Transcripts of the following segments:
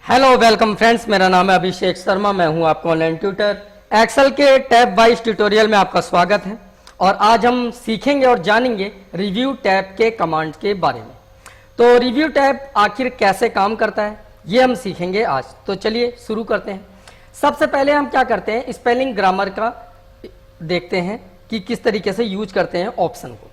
Hello welcome friends, मेरा नाम है अभिषेक शर्मा। मैं हूं आपका ऑनलाइन ट्यूटर। एक्सेल के टैब वाइज ट्यूटोरियल में आपका स्वागत है और आज हम सीखेंगे और जानेंगे रिव्यू टैब के कमांड के बारे में। तो रिव्यू टैब आखिर कैसे काम करता है ये हम सीखेंगे आज। तो चलिए शुरू करते हैं। सबसे पहले हम क्या करते हैं, स्पेलिंग ग्रामर का देखते हैं कि किस तरीके से यूज करते हैं ऑप्शन को।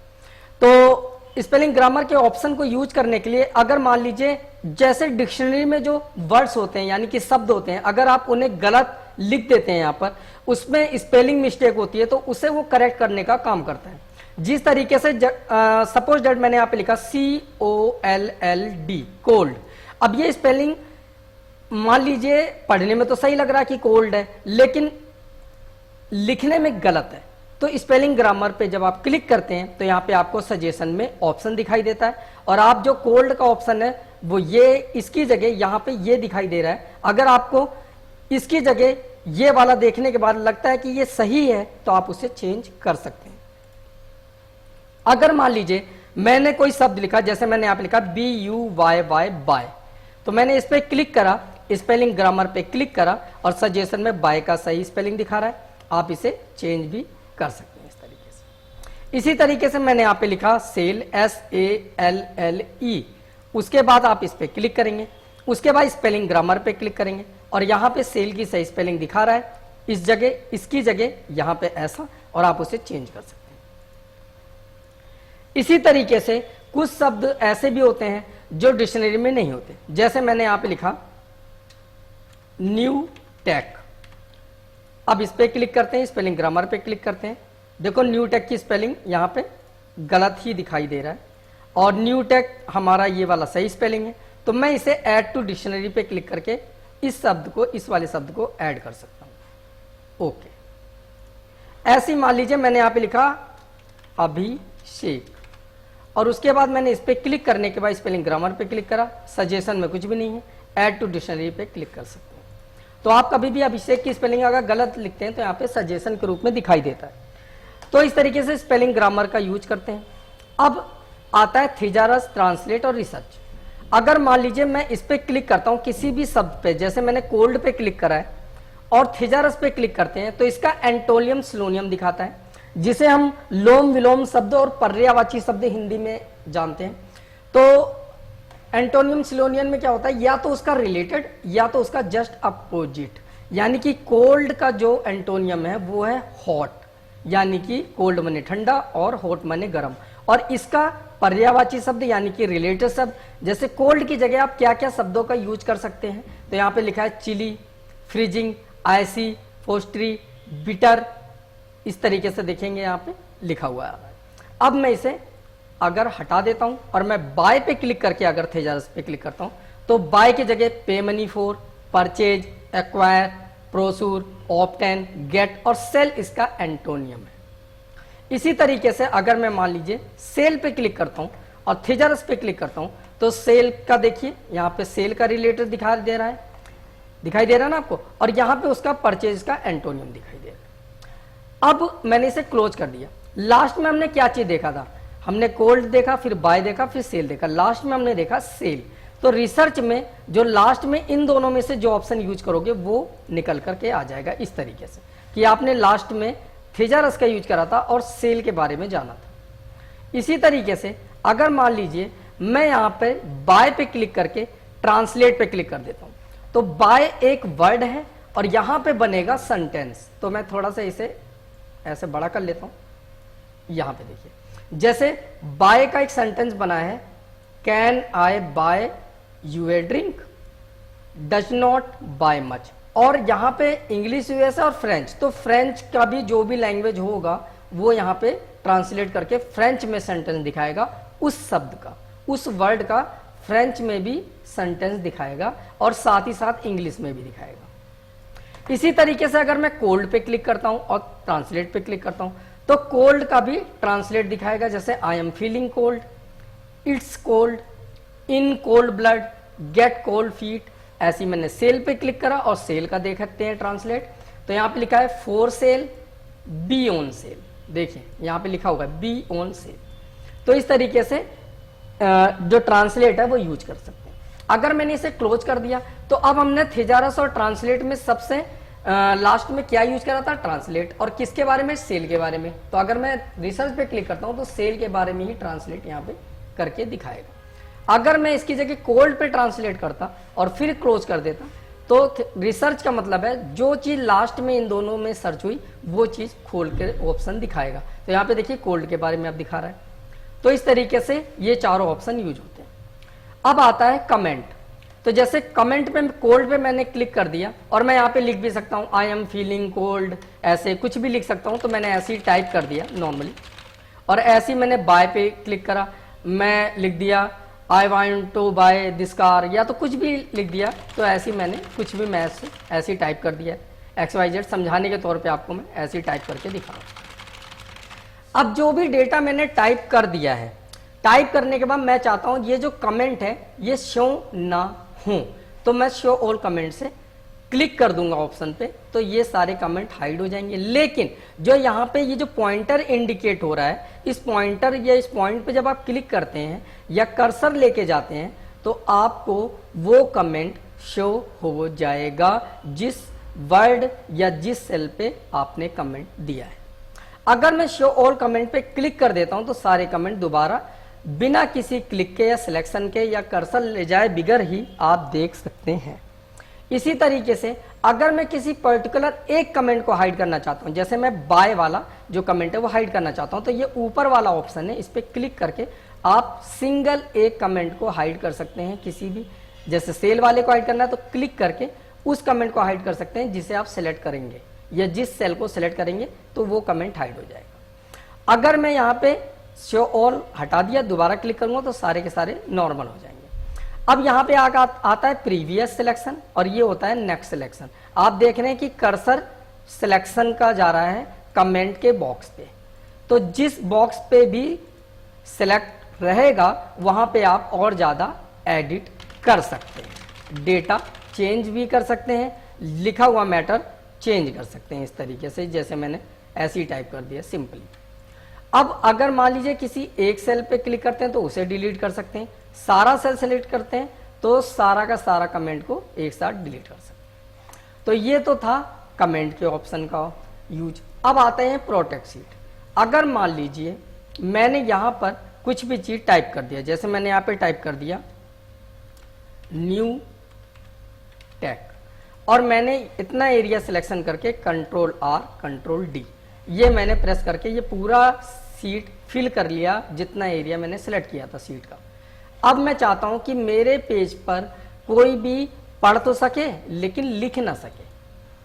तो स्पेलिंग ग्रामर के ऑप्शन को यूज करने के लिए अगर मान लीजिए जैसे डिक्शनरी में जो वर्ड्स होते हैं यानी कि शब्द होते हैं, अगर आप उन्हें गलत लिख देते हैं यहाँ पर, उसमें स्पेलिंग मिस्टेक होती है तो उसे वो करेक्ट करने का काम करता है। जिस तरीके से सपोज दैट मैंने यहाँ पे लिखा COLLD कोल्ड। अब ये स्पेलिंग मान लीजिए पढ़ने में तो सही लग रहा है कि कोल्ड है, लेकिन लिखने में गलत है। तो स्पेलिंग ग्रामर पे जब आप क्लिक करते हैं तो यहाँ पे आपको सजेशन में ऑप्शन दिखाई देता है और आप जो कोल्ड का ऑप्शन है वो ये इसकी जगह यहाँ पे ये दिखाई दे रहा है। अगर आपको इसकी जगह ये वाला देखने के बाद लगता है कि ये सही है तो आप उसे चेंज कर सकते हैं। अगर मान लीजिए मैंने कोई शब्द लिखा, जैसे मैंने यहाँ पे लिखा BUYY बाय, तो मैंने इस पर क्लिक करा, स्पेलिंग ग्रामर पे क्लिक करा और सजेशन में बाय का सही स्पेलिंग दिखा रहा है। आप इसे चेंज भी कर सकते हैं इस तरीके से। इसी तरीके से मैंने यहाँ पे लिखा सेल SALLE, उसके बाद आप इस पे क्लिक करेंगे, उसके बाद स्पेलिंग ग्रामर पे क्लिक करेंगे और यहाँ पे सेल की सही स्पेलिंग दिखा रहा है, इस जगह इसकी जगह यहाँ पे ऐसा, और आप उसे चेंज कर सकते हैं। इसी तरीके से कुछ शब्द ऐसे भी होते हैं जो डिक्शनरी में नहीं होते। जैसे मैंने यहाँ पे लिखा न्यू टेक, अब इस पे क्लिक करते हैं, स्पेलिंग ग्रामर पे क्लिक करते हैं। देखो न्यू टेक की स्पेलिंग यहाँ पे गलत ही दिखाई दे रहा है और न्यू टेक हमारा ये वाला सही स्पेलिंग है। तो मैं इसे ऐड टू डिक्शनरी पे क्लिक करके इस शब्द को, इस वाले शब्द को ऐड कर सकता हूं। ओके, ऐसे मान लीजिए मैंने यहाँ पे लिखा अभिषेक और उसके बाद मैंने इस पे क्लिक करने के बाद स्पेलिंग ग्रामर पे क्लिक करा, सजेशन में कुछ भी नहीं है, ऐड टू डिक्शनरी पे क्लिक कर सकते हैं। तो आप कभी भी अभिषेक की स्पेलिंग अगर गलत लिखते हैं तो यहाँ पे सजेशन के रूप में दिखाई देता है। तो इस तरीके से स्पेलिंग ग्रामर का यूज करते हैं। अब आता है थीजारस, ट्रांसलेट और रिसर्च। अगर मान लीजिए मैं इस पे क्लिक करता हूं किसी भी शब्द पे, जैसे मैंने कोल्ड पे क्लिक करा है और थीजारस पे क्लिक करते हैं तो इसका एंटोनियम सिनोनियम दिखाता है, जिसे हम लोम विलोम शब्द और पर्यायवाची शब्द हिंदी में जानते हैं। तो एंटोनियम सिनोनियम में क्या होता है, या तो उसका रिलेटेड या तो उसका जस्ट अपोजिट। यानी कि कोल्ड का जो एंटोनियम है वो है हॉट, यानी कि कोल्ड माने ठंडा और हॉट माने गर्म। और इसका पर्यायवाची शब्द यानी कि रिलेटेड शब्द, जैसे कोल्ड की जगह आप क्या क्या शब्दों का यूज कर सकते हैं, तो यहाँ पे लिखा है चिली, फ्रीजिंग, आइसी, फोस्ट्री, बिटर, इस तरीके से देखेंगे यहाँ पे लिखा हुआ है। अब मैं इसे अगर हटा देता हूं और मैं बाय पे क्लिक करके अगर थीजारस पे क्लिक करता हूं तो बाय की जगह पे money for, purchase, acquire, procure, obtain, get और सेल इसका एंटोनियम है। इसी तरीके से अगर मैं मान लीजिए सेल पे क्लिक करता हूं और थीजारस पे क्लिक करता हूं तो सेल का देखिए यहाँ पे सेल का रिलेटेड दिखाई दे रहा है ना आपको, और यहाँ पे उसका परचेज का एंटोनियम दिखाई दे रहा है। अब मैंने इसे क्लोज कर दिया। लास्ट में हमने क्या चीज देखा था, हमने कोल्ड देखा, फिर बाय देखा, फिर सेल देखा, लास्ट में हमने देखा सेल। तो रिसर्च में जो लास्ट में इन दोनों में से जो ऑप्शन यूज करोगे वो निकल करके आ जाएगा इस तरीके से कि आपने लास्ट में थीजारस का यूज करा था और सेल के बारे में जाना था। इसी तरीके से अगर मान लीजिए मैं यहाँ पे बाय पे क्लिक करके ट्रांसलेट पे क्लिक कर देता हूँ तो बाय एक वर्ड है और यहाँ पे बनेगा सेंटेंस। तो मैं थोड़ा सा इसे ऐसे बड़ा कर लेता हूँ। यहाँ पे देखिए जैसे बाय का एक सेंटेंस बना है, can I buy you a drink, does not buy much. और यहाँ पे इंग्लिश यूएस और फ्रेंच, तो फ्रेंच का भी जो भी लैंग्वेज होगा वो यहाँ पे ट्रांसलेट करके फ्रेंच में सेंटेंस दिखाएगा, उस शब्द का, उस वर्ड का फ्रेंच में भी सेंटेंस दिखाएगा और साथ ही साथ इंग्लिश में भी दिखाएगा। इसी तरीके से अगर मैं कोल्ड पे क्लिक करता हूं और ट्रांसलेट पे क्लिक करता हूं तो कोल्ड का भी ट्रांसलेट दिखाएगा, जैसे I am feeling cold, it's cold, in cold blood, gate cold feet. ऐसी मैंने सेल पे क्लिक करा और सेल का देख सकते हैं ट्रांसलेट, तो यहाँ पे लिखा है for sale, be on sale. देखिए यहाँ पे लिखा होगा बी ऑन सेल। तो इस तरीके से जो ट्रांसलेट है वो यूज कर सकते हैं। अगर मैंने इसे क्लोज कर दिया तो अब हमने थिजारस और ट्रांसलेट में सबसे लास्ट में क्या यूज करा था, ट्रांसलेट, और किसके बारे में, सेल के बारे में। तो अगर मैं रिसर्च पे क्लिक करता हूं तो सेल के बारे में ही ट्रांसलेट यहाँ पे करके दिखाएगा। अगर मैं इसकी जगह कोल्ड पे ट्रांसलेट करता और फिर क्लोज कर देता तो रिसर्च का मतलब है जो चीज लास्ट में इन दोनों में सर्च हुई वो चीज खोल के ऑप्शन दिखाएगा। तो यहाँ पे देखिए कोल्ड के बारे में अब दिखा रहा है। तो इस तरीके से ये चारों ऑप्शन यूज होते हैं। अब आता है कमेंट। तो जैसे कमेंट पे कोल्ड पे मैंने क्लिक कर दिया और मैं यहाँ पे लिख भी सकता हूँ आई एम फीलिंग कोल्ड, ऐसे कुछ भी लिख सकता हूँ। तो मैंने ऐसे ही टाइप कर दिया नॉर्मली, और ऐसे ही मैंने बाय पे क्लिक करा, मैं लिख दिया I want to buy this car, या तो कुछ भी लिख दिया। तो ऐसे ही मैंने कुछ भी मैं ऐसे ही टाइप कर दिया, XYZ समझाने के तौर पे आपको मैं ऐसे ही टाइप करके दिखा रहा हूँ। अब जो भी डेटा मैंने टाइप कर दिया है, टाइप करने के बाद मैं चाहता हूँ ये जो कमेंट है ये शो ना हो, तो मैं शो ऑल कमेंट से क्लिक कर दूंगा ऑप्शन पे, तो ये सारे कमेंट हाइड हो जाएंगे। लेकिन जो यहाँ पे ये जो पॉइंटर इंडिकेट हो रहा है, इस पॉइंटर या इस पॉइंट पे जब आप क्लिक करते हैं या कर्सर लेके जाते हैं तो आपको वो कमेंट शो हो जाएगा जिस वर्ड या जिस सेल पे आपने कमेंट दिया है। अगर मैं शो ऑल कमेंट पे क्लिक कर देता हूं तो सारे कमेंट दोबारा बिना किसी क्लिक के या सिलेक्शन के या कर्सर ले जाए बिगर ही आप देख सकते हैं। इसी तरीके से अगर मैं किसी पर्टिकुलर एक कमेंट को हाइड करना चाहता हूं, जैसे मैं बाय वाला जो कमेंट है वो हाइड करना चाहता हूं, तो ये ऊपर वाला ऑप्शन है, इस पे क्लिक करके आप सिंगल एक कमेंट को हाइड कर सकते हैं। किसी भी, जैसे सेल वाले को हाइड करना है तो क्लिक करके उस कमेंट को हाइड कर सकते हैं जिसे आप सिलेक्ट करेंगे या जिस सेल को सिलेक्ट करेंगे तो वो कमेंट हाइड हो जाएगा। अगर मैं यहाँ पे शो ऑल हटा दिया, दोबारा क्लिक करूंगा तो सारे के सारे नॉर्मल हो जाएंगे। अब यहाँ पे आता है प्रीवियस सिलेक्शन और ये होता है नेक्स्ट सिलेक्शन। आप देख रहे हैं कि कर्सर सिलेक्शन का जा रहा है कमेंट के बॉक्स पे, तो जिस बॉक्स पे भी सिलेक्ट रहेगा वहां पे आप और ज्यादा एडिट कर सकते हैं, डेटा चेंज भी कर सकते हैं, लिखा हुआ मैटर चेंज कर सकते हैं इस तरीके से, जैसे मैंने ऐसे ही टाइप कर दिया सिंपली। अब अगर मान लीजिए किसी एक सेल पे क्लिक करते हैं तो उसे डिलीट कर सकते हैं, सारा सेल सेलेक्ट करते हैं तो सारा का सारा कमेंट को एक साथ डिलीट कर सकते हैं। तो ये तो था कमेंट के ऑप्शन का यूज। अब आते हैं प्रोटेक्ट सीट। अगर मान लीजिए मैंने यहां पर कुछ भी चीज टाइप कर दिया, जैसे मैंने यहां पे टाइप कर दिया न्यू टेक, और मैंने इतना एरिया सिलेक्शन करके कंट्रोल R कंट्रोल D ये मैंने प्रेस करके ये पूरा सीट फिल कर लिया जितना एरिया मैंने सिलेक्ट किया था सीट का। अब मैं चाहता हूं कि मेरे पेज पर कोई भी पढ़ तो सके लेकिन लिख ना सके,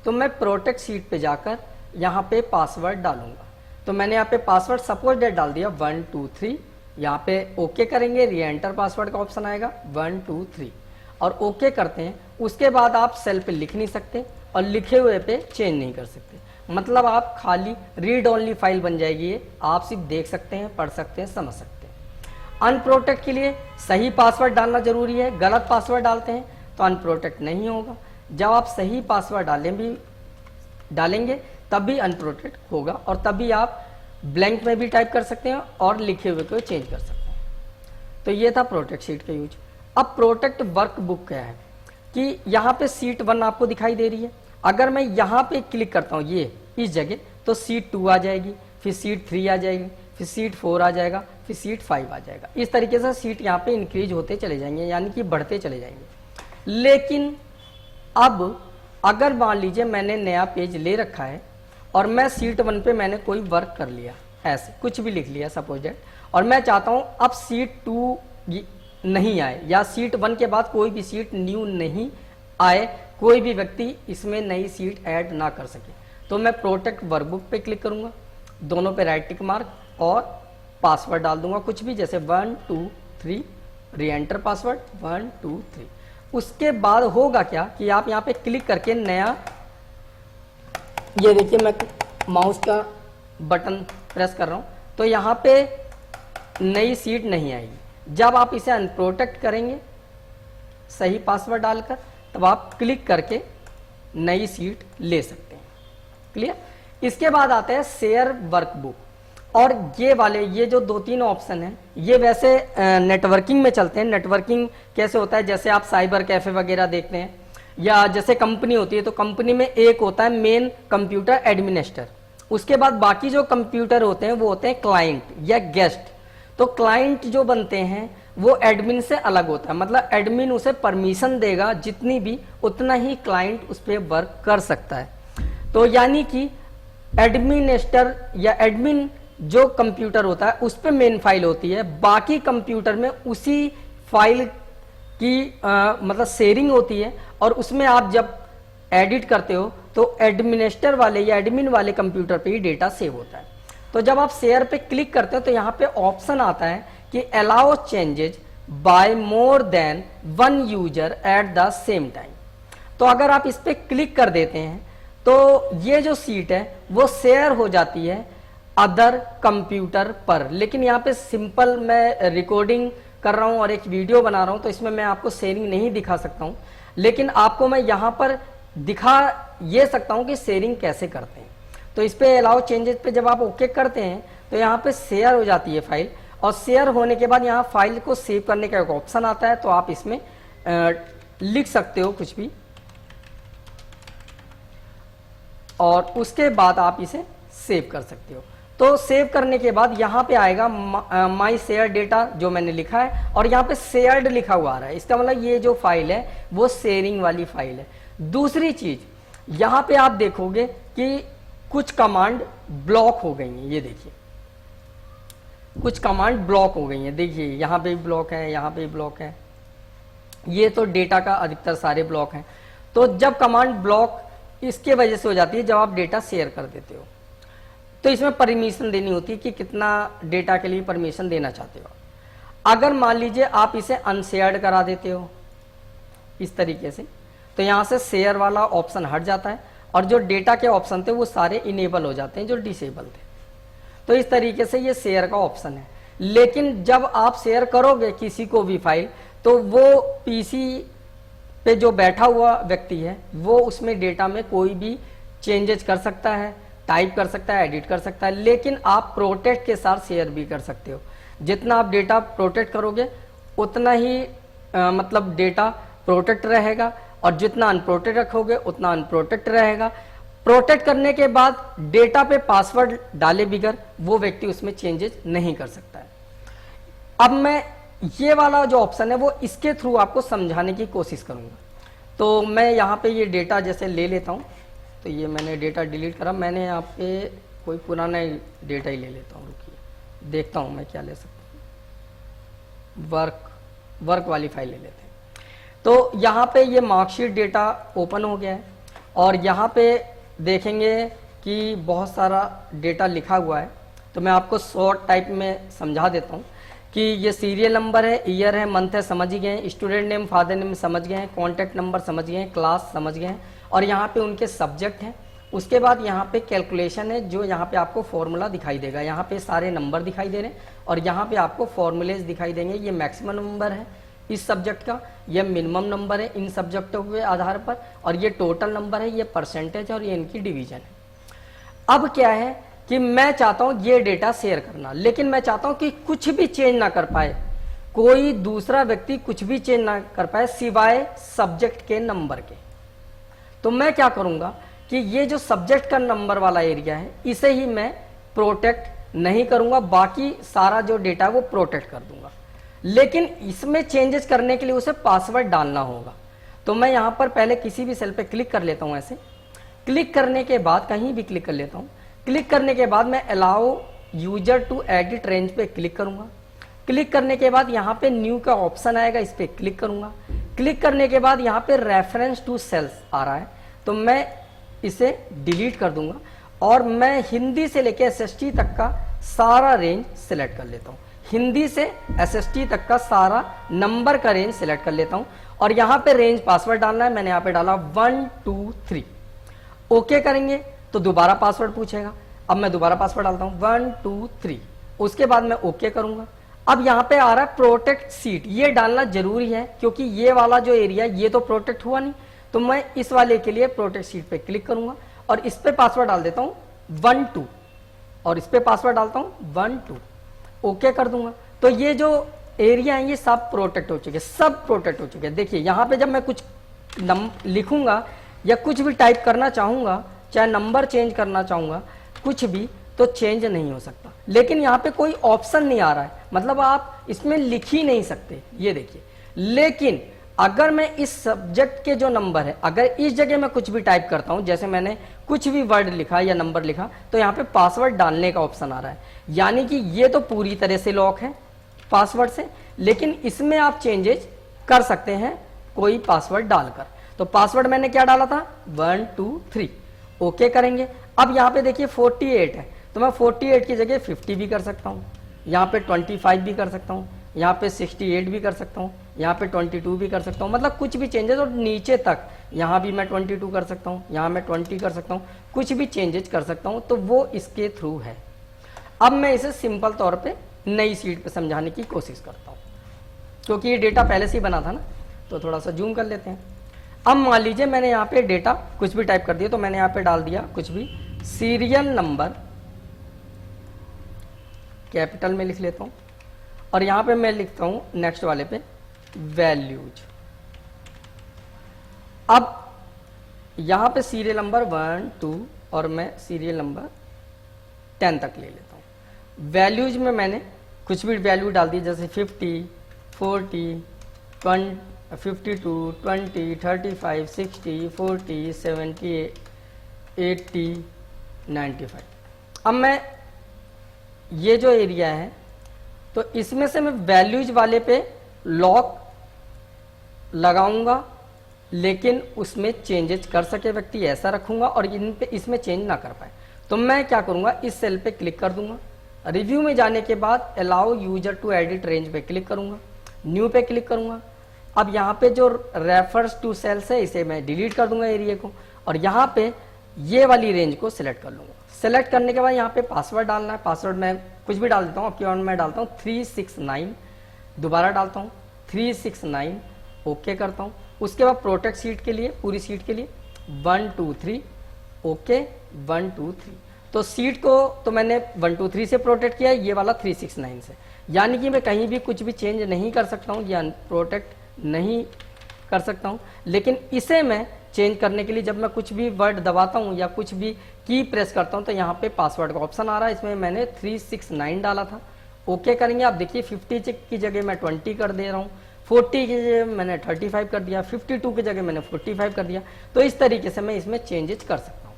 तो मैं प्रोटेक्ट सीट पे जाकर यहाँ पे पासवर्ड डालूंगा। तो मैंने यहाँ पे पासवर्ड सपोज डेट डाल दिया 1 2 3, यहाँ पे ओके करेंगे, री एंटर पासवर्ड का ऑप्शन आएगा 1 2 3 और ओके करते हैं। उसके बाद आप सेल पे लिख नहीं सकते और लिखे हुए पे चेंज नहीं कर सकते, मतलब आप खाली रीड ओनली फाइल बन जाएगी ये, आप सिर्फ देख सकते हैं, पढ़ सकते हैं, समझ सकते हैं। अनप्रोटेक्ट के लिए सही पासवर्ड डालना जरूरी है, गलत पासवर्ड डालते हैं तो अनप्रोटेक्ट नहीं होगा। जब आप सही पासवर्ड डालेंगे तभी अनप्रोटेक्ट होगा और तभी आप ब्लैंक में भी टाइप कर सकते हैं और लिखे हुए को चेंज कर सकते हैं। तो ये था प्रोटेक्ट सीट का यूज। अब प्रोटेक्ट वर्कबुक क्या है कि यहाँ पे सीट 1 आपको दिखाई दे रही है, अगर मैं यहाँ पे क्लिक करता हूँ ये इस जगह तो सीट 2 आ जाएगी, फिर सीट 3 आ जाएगी, फिर सीट 4 आ जाएगा, फिर सीट 5 आ जाएगा। इस तरीके से सीट यहाँ पे इंक्रीज होते चले जाएंगे, यानी कि बढ़ते चले जाएंगे। लेकिन अब अगर मान लीजिए मैंने नया पेज ले रखा है और मैं सीट 1 पे मैंने कोई वर्क कर लिया, ऐसे कुछ भी लिख लिया सपोज दैट, और मैं चाहता हूँ अब सीट 2 नहीं आए या सीट 1 के बाद कोई भी सीट न्यू नहीं आए, कोई भी व्यक्ति इसमें नई सीट ऐड ना कर सके, तो मैं प्रोटेक्ट वर्कबुक पे क्लिक करूंगा, दोनों पे राइट टिक मार्क और पासवर्ड डाल दूंगा कुछ भी, जैसे 1 2 3, री एंटर पासवर्ड 1 2 3। उसके बाद होगा क्या कि आप यहाँ पे क्लिक करके नया, ये देखिए मैं माउस का बटन प्रेस कर रहा हूँ तो यहाँ पे नई सीट नहीं आएगी। जब आप इसे अनप्रोटेक्ट करेंगे सही पासवर्ड डालकर तब आप क्लिक करके नई सीट ले सकते हैं। क्लियर। इसके बाद आता है शेयर वर्कबुक। और ये वाले, ये जो 2-3 ऑप्शन हैं, ये वैसे नेटवर्किंग में चलते हैं। नेटवर्किंग कैसे होता है, जैसे आप साइबर कैफे वगैरह देखते हैं, या जैसे कंपनी होती है, तो कंपनी में एक होता है मेन कंप्यूटर एडमिनिस्टर, उसके बाद बाकी जो कंप्यूटर होते हैं वो होते हैं क्लाइंट या गेस्ट। तो क्लाइंट जो बनते हैं वो एडमिन से अलग होता है, मतलब एडमिन उसे परमिशन देगा जितनी भी, उतना ही क्लाइंट उस पर वर्क कर सकता है। तो यानी कि एडमिनिस्टर या एडमिन जो कंप्यूटर होता है उस पर मेन फाइल होती है, बाकी कंप्यूटर में उसी फाइल की मतलब शेयरिंग होती है, और उसमें आप जब एडिट करते हो तो एडमिनिस्टर वाले या एडमिन वाले कंप्यूटर पे ही डेटा सेव होता है। तो जब आप शेयर पे क्लिक करते हो तो यहाँ पे ऑप्शन आता है कि allow changes by more than 1 user at the same time. तो अगर आप इस पे क्लिक कर देते हैं तो ये जो सीट है वो शेयर हो जाती है अदर कंप्यूटर पर। लेकिन यहाँ पे सिंपल मैं रिकॉर्डिंग कर रहा हूँ और एक वीडियो बना रहा हूँ, तो इसमें मैं आपको शेयरिंग नहीं दिखा सकता हूँ, लेकिन आपको मैं यहाँ पर दिखा ये सकता हूँ कि शेयरिंग कैसे करते हैं। तो इस पे अलाउ चेंजेस पे जब आप ओके करते हैं तो यहाँ पे शेयर हो जाती है फाइल, और शेयर होने के बाद यहाँ फाइल को सेव करने का एक ऑप्शन आता है। तो आप इसमें लिख सकते हो कुछ भी, और उसके बाद आप इसे सेव कर सकते हो। तो सेव करने के बाद यहाँ पे आएगा माई शेयर डेटा जो मैंने लिखा है, और यहाँ पे शेयर्ड लिखा हुआ आ रहा है, इसका मतलब ये जो फाइल है वो शेयरिंग वाली फाइल है। दूसरी चीज यहाँ पे आप देखोगे कि कुछ कमांड ब्लॉक हो गई हैं, ये देखिए कुछ कमांड ब्लॉक हो गई हैं, देखिए यहाँ पे भी ब्लॉक है, यहाँ पे भी ब्लॉक है, ये तो डेटा का अधिकतर सारे ब्लॉक हैं। तो जब कमांड ब्लॉक इसके वजह से हो जाती है जब आप डेटा शेयर कर देते हो, तो इसमें परमिशन देनी होती है कि कितना डेटा के लिए परमिशन देना चाहते हो। अगर मान लीजिए आप इसे अनशेयर्ड करा देते हो इस तरीके से, तो यहाँ से शेयर वाला ऑप्शन हट जाता है, और जो डेटा के ऑप्शन थे वो सारे इनेबल हो जाते हैं जो डिसेबल थे। तो इस तरीके से ये शेयर का ऑप्शन है। लेकिन जब आप शेयर करोगे किसी को भी फाइल, तो वो पीसी पे जो बैठा हुआ व्यक्ति है वो उसमें डेटा में कोई भी चेंजेस कर सकता है, टाइप कर सकता है, एडिट कर सकता है, लेकिन आप प्रोटेक्ट के साथ शेयर भी कर सकते हो। जितना आप डेटा प्रोटेक्ट करोगे उतना ही मतलब डेटा प्रोटेक्ट रहेगा, और जितना अनप्रोटेक्ट रखोगे उतना अनप्रोटेक्ट रहेगा। प्रोटेक्ट करने के बाद डेटा पे पासवर्ड डाले बिगर वो व्यक्ति उसमें चेंजेस नहीं कर सकता है। अब मैं ये वाला जो ऑप्शन है वो इसके थ्रू आपको समझाने की कोशिश करूंगा। तो मैं यहाँ पे ये डेटा जैसे ले लेता हूँ, तो ये मैंने डेटा डिलीट करा, मैंने यहाँ पे कोई पुराना डेटा ही ले लेता हूँ, रुकिए देखता हूँ मैं क्या ले सकता हूँ। वर्क वाली फाइल ले लेते हैं। तो यहाँ पे ये मार्कशीट डेटा ओपन हो गया है, और यहाँ पे देखेंगे कि बहुत सारा डेटा लिखा हुआ है। तो मैं आपको शॉर्ट टाइप में समझा देता हूँ कि ये सीरियल नंबर है, ईयर है, मंथ है, समझ ही गए हैं, स्टूडेंट नेम, फादर नेम समझ गए हैं, कॉन्टैक्ट नंबर समझ गए हैं, क्लास समझ गए हैं, और यहाँ पे उनके सब्जेक्ट हैं। उसके बाद यहाँ पे कैलकुलेशन है, जो यहाँ पे आपको फॉर्मूला दिखाई देगा, यहाँ पे सारे नंबर दिखाई दे रहे हैं, और यहाँ पे आपको फॉर्मूलेज दिखाई देंगे। ये मैक्सिमम नंबर है इस सब्जेक्ट का, यह मिनिमम नंबर है इन सब्जेक्टों के आधार पर, और ये टोटल नंबर है, ये परसेंटेज है, और ये इनकी डिवीजन है। अब क्या है कि मैं चाहता हूं ये डेटा शेयर करना, लेकिन मैं चाहता हूं कि कुछ भी चेंज ना कर पाए, कोई दूसरा व्यक्ति कुछ भी चेंज ना कर पाए सिवाय सब्जेक्ट के नंबर के। तो मैं क्या करूंगा कि ये जो सब्जेक्ट का नंबर वाला एरिया है इसे ही मैं प्रोटेक्ट नहीं करूंगा, बाकी सारा जो डेटा है वो प्रोटेक्ट कर दूंगा। लेकिन इसमें चेंजेस करने के लिए उसे पासवर्ड डालना होगा। तो मैं यहां पर पहले किसी भी सेल पे क्लिक कर लेता हूं, ऐसे क्लिक करने के बाद कहीं भी क्लिक कर लेता हूं। क्लिक करने के बाद मैं allow user to edit range पे क्लिक करूंगा। क्लिक करने के बाद यहाँ पे न्यू का ऑप्शन आएगा, इस पे क्लिक करूंगा। क्लिक करने के बाद यहाँ पे रेफरेंस टू सेल्स आ रहा है, तो मैं इसे डिलीट कर दूंगा, और मैं हिंदी से लेकर एसएसटी तक का सारा रेंज सिलेक्ट कर लेता हूँ। हिंदी से एसएसटी तक का सारा नंबर का रेंज सिलेक्ट कर लेता हूँ, और यहाँ पे रेंज पासवर्ड डालना है, मैंने यहाँ पे डाला 1 2 3। ओके करेंगे तो दोबारा पासवर्ड पूछेगा, अब मैं दोबारा पासवर्ड डालता हूँ 1 2 3। उसके बाद मैं ओके करूंगा। अब यहाँ पे आ रहा है प्रोटेक्ट सीट, ये डालना जरूरी है क्योंकि ये वाला जो एरिया ये तो प्रोटेक्ट हुआ नहीं, तो मैं इस वाले के लिए प्रोटेक्ट सीट पे क्लिक करूंगा और इस पे पासवर्ड डाल देता हूँ 1 2। और इस पे पासवर्ड डालता हूँ 1 2, ओके कर दूंगा। तो ये जो एरिया है ये सब प्रोटेक्ट हो चुके, सब प्रोटेक्ट हो चुके। देखिए यहाँ पे जब मैं कुछ लिखूंगा या कुछ भी टाइप करना चाहूंगा, चाहे नंबर चेंज करना चाहूंगा, कुछ भी, तो चेंज नहीं हो सकता। लेकिन यहाँ पे कोई ऑप्शन नहीं आ रहा है, मतलब आप इसमें लिख ही नहीं सकते, ये देखिए। लेकिन अगर मैं इस सब्जेक्ट के जो नंबर है, अगर इस जगह मैं कुछ भी टाइप करता हूं, जैसे मैंने कुछ भी वर्ड लिखा या नंबर लिखा, तो यहाँ पे पासवर्ड डालने का ऑप्शन आ रहा है। यानी कि ये तो पूरी तरह से लॉक है पासवर्ड से, लेकिन इसमें आप चेंजेस कर सकते हैं कोई पासवर्ड डालकर। तो पासवर्ड मैंने क्या डाला था 1 2 3, ओके करेंगे। अब यहाँ पे देखिए 48 है, तो मैं 48 की जगह 50 भी कर सकता हूँ, यहाँ पे 25 भी कर सकता हूँ, यहाँ पे 68 भी कर सकता हूँ, यहाँ पे 22 भी कर सकता हूँ, मतलब कुछ भी चेंजेस। और नीचे तक यहाँ भी मैं 22 कर सकता हूँ, यहाँ मैं 20 कर सकता हूँ, कुछ भी चेंजेस कर सकता हूँ। तो वो इसके थ्रू है। अब मैं इसे सिंपल तौर पे नई शीट पे समझाने की कोशिश करता हूँ, क्योंकि ये डेटा पहले से ही बना था ना। तो थोड़ा सा जूम कर लेते हैं। अब मान लीजिए मैंने यहाँ पे डेटा कुछ भी टाइप कर दिया, तो मैंने यहाँ पे डाल दिया कुछ भी, सीरियल नंबर कैपिटल में लिख लेता हूँ, और यहाँ पे मैं लिखता हूँ नेक्स्ट वाले पे वैल्यूज। अब यहाँ पे सीरियल नंबर 1 2 और मैं सीरियल नंबर 10 तक ले लेता हूँ। वैल्यूज में मैंने कुछ भी वैल्यू डाल दी, जैसे 50 40 20 52 20 35 60 40 70 80 95। अब मैं ये जो एरिया है, तो इसमें से मैं वैल्यूज वाले पे लॉक लगाऊंगा, लेकिन उसमें चेंजेस कर सके व्यक्ति ऐसा रखूंगा, और इन पे इसमें चेंज ना कर पाए। तो मैं क्या करूंगा, इस सेल पे क्लिक कर दूंगा, रिव्यू में जाने के बाद allow user to edit range पे क्लिक करूंगा, न्यू पे क्लिक करूंगा। अब यहाँ पे जो रेफर्स टू सेल्स है इसे मैं डिलीट कर दूंगा एरिया को, और यहाँ पे ये वाली रेंज को सिलेक्ट कर लूंगा। सेलेक्ट करने के बाद यहाँ पे पासवर्ड डालना है। पासवर्ड मैं कुछ भी डाल देता हूँ, आपके मैं डालता हूँ 369, दोबारा डालता हूँ 369, ओके करता हूँ। उसके बाद प्रोटेक्ट सीट के लिए, पूरी सीट के लिए 1 2 3, ओके 1 2 3। तो सीट को तो मैंने 1 2 3 से प्रोटेक्ट किया, ये वाला 369 से, यानी कि मैं कहीं भी कुछ भी चेंज नहीं कर सकता हूँ या प्रोटेक्ट नहीं कर सकता हूँ। लेकिन इसे मैं चेंज करने के लिए जब मैं कुछ भी वर्ड दबाता हूँ या कुछ भी की प्रेस करता हूँ, तो यहाँ पे पासवर्ड का ऑप्शन आ रहा है, इसमें मैंने 369 डाला था, ओके करेंगे। आप देखिए 50 की जगह मैं 20 कर दे रहा हूँ, 40 की जगह मैंने 35 कर दिया, 52 की जगह मैंने 45 कर दिया। तो इस तरीके से मैं इसमें चेंजेस कर सकता हूँ।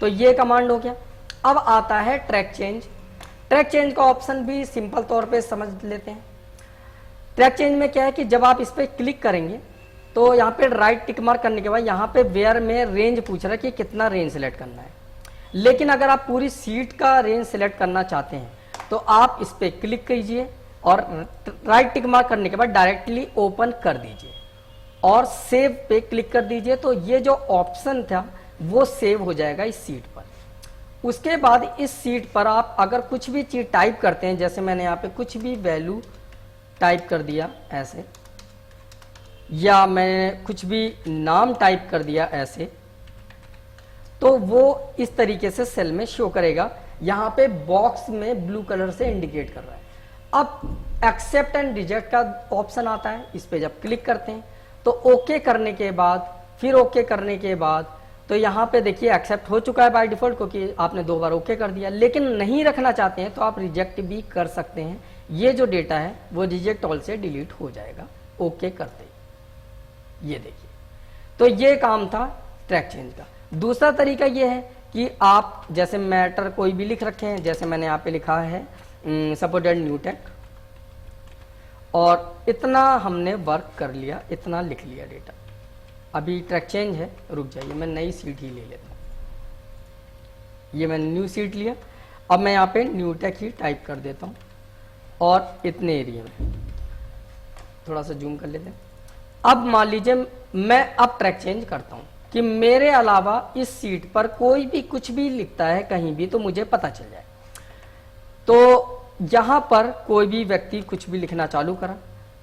तो ये कमांड हो गया। अब आता है ट्रैक चेंज। ट्रैक चेंज का ऑप्शन भी सिंपल तौर पे समझ लेते हैं। ट्रैक चेंज में क्या है कि जब आप इस पर क्लिक करेंगे, तो यहाँ पे राइट टिक मार्क करने के बाद यहाँ पे वेयर में रेंज पूछ रहा है कि कितना रेंज सिलेक्ट करना है। लेकिन अगर आप पूरी सीट का रेंज सिलेक्ट करना चाहते हैं, तो आप इस पर क्लिक कीजिए और राइट टिक मार्क करने के बाद डायरेक्टली ओपन कर दीजिए और सेव पे क्लिक कर दीजिए। तो ये जो ऑप्शन था वो सेव हो जाएगा इस सीट पर। उसके बाद इस सीट पर आप अगर कुछ भी चीज टाइप करते हैं, जैसे मैंने यहाँ पे कुछ भी वैल्यू टाइप कर दिया ऐसे, या मैं कुछ भी नाम टाइप कर दिया ऐसे, तो वो इस तरीके से सेल में शो करेगा। यहाँ पे बॉक्स में ब्लू कलर से इंडिकेट कर रहा है। अब एक्सेप्ट एंड रिजेक्ट का ऑप्शन आता है, इस पे जब क्लिक करते हैं तो ओके करने के बाद, फिर ओके करने के बाद, तो यहाँ पे देखिए एक्सेप्ट हो चुका है बाय डिफॉल्ट, क्योंकि आपने 2 बार ओके कर दिया। लेकिन नहीं रखना चाहते हैं तो आप रिजेक्ट भी कर सकते हैं। ये जो डेटा है वो रिजेक्ट ऑल से डिलीट हो जाएगा ओके करते ही। ये देखिए, तो ये काम था ट्रैक चेंज का। दूसरा तरीका ये है कि आप जैसे मैटर कोई भी लिख रखे हैं, जैसे मैंने यहाँ पे लिखा है सपोर्टेड न्यू टेक, और इतना हमने वर्क कर लिया, इतना लिख लिया डेटा। अभी ट्रैक चेंज है, रुक जाइए मैं नई सीट ही ले लेता हूँ। ये मैंने न्यू सीट लिया। अब मैं यहाँ पे न्यू टेक ही टाइप कर देता हूँ, और इतने एरिया में थोड़ा सा जूम कर लेते हैं। अब मान लीजिए मैं अब ट्रैक चेंज करता हूँ कि मेरे अलावा इस सीट पर कोई भी कुछ भी लिखता है कहीं भी, तो मुझे पता चल जाए। तो यहां पर कोई भी व्यक्ति कुछ भी लिखना चालू करा,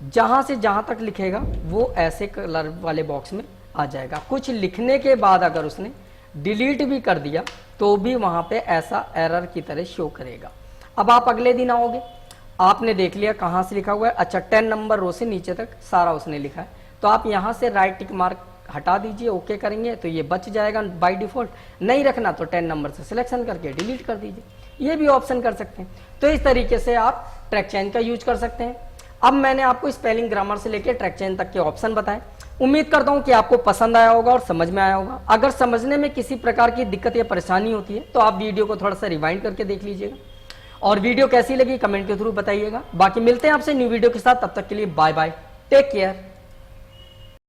जहां से जहां तक लिखेगा वो ऐसे कलर वाले बॉक्स में आ जाएगा। कुछ लिखने के बाद अगर उसने डिलीट भी कर दिया तो भी वहां पे ऐसा एरर की तरह शो करेगा। अब आप अगले दिन आओगे, आपने देख लिया कहां से लिखा हुआ है, अच्छा 10 नंबर रो से नीचे तक सारा उसने लिखा है, तो आप यहां से राइट टिक मार्क हटा दीजिए, ओके करेंगे तो ये बच जाएगा बाय डिफॉल्ट। नहीं रखना तो 10 नंबर से सिलेक्शन करके डिलीट कर दीजिए, ये भी ऑप्शन कर सकते हैं। तो इस तरीके से आप ट्रैक चेंज का यूज कर सकते हैं। अब मैंने आपको स्पेलिंग ग्रामर से लेकर ट्रैक चेंज तक के ऑप्शन बताए। उम्मीद करता हूं कि आपको पसंद आया होगा और समझ में आया होगा। अगर समझने में किसी प्रकार की दिक्कत या परेशानी होती है तो आप वीडियो को थोड़ा सा रिवाइंड करके देख लीजिएगा, और वीडियो कैसी लगी कमेंट के थ्रू बताइएगा। बाकी मिलते हैं आपसे न्यू वीडियो के साथ, तब तक के लिए बाय बाय, टेक केयर।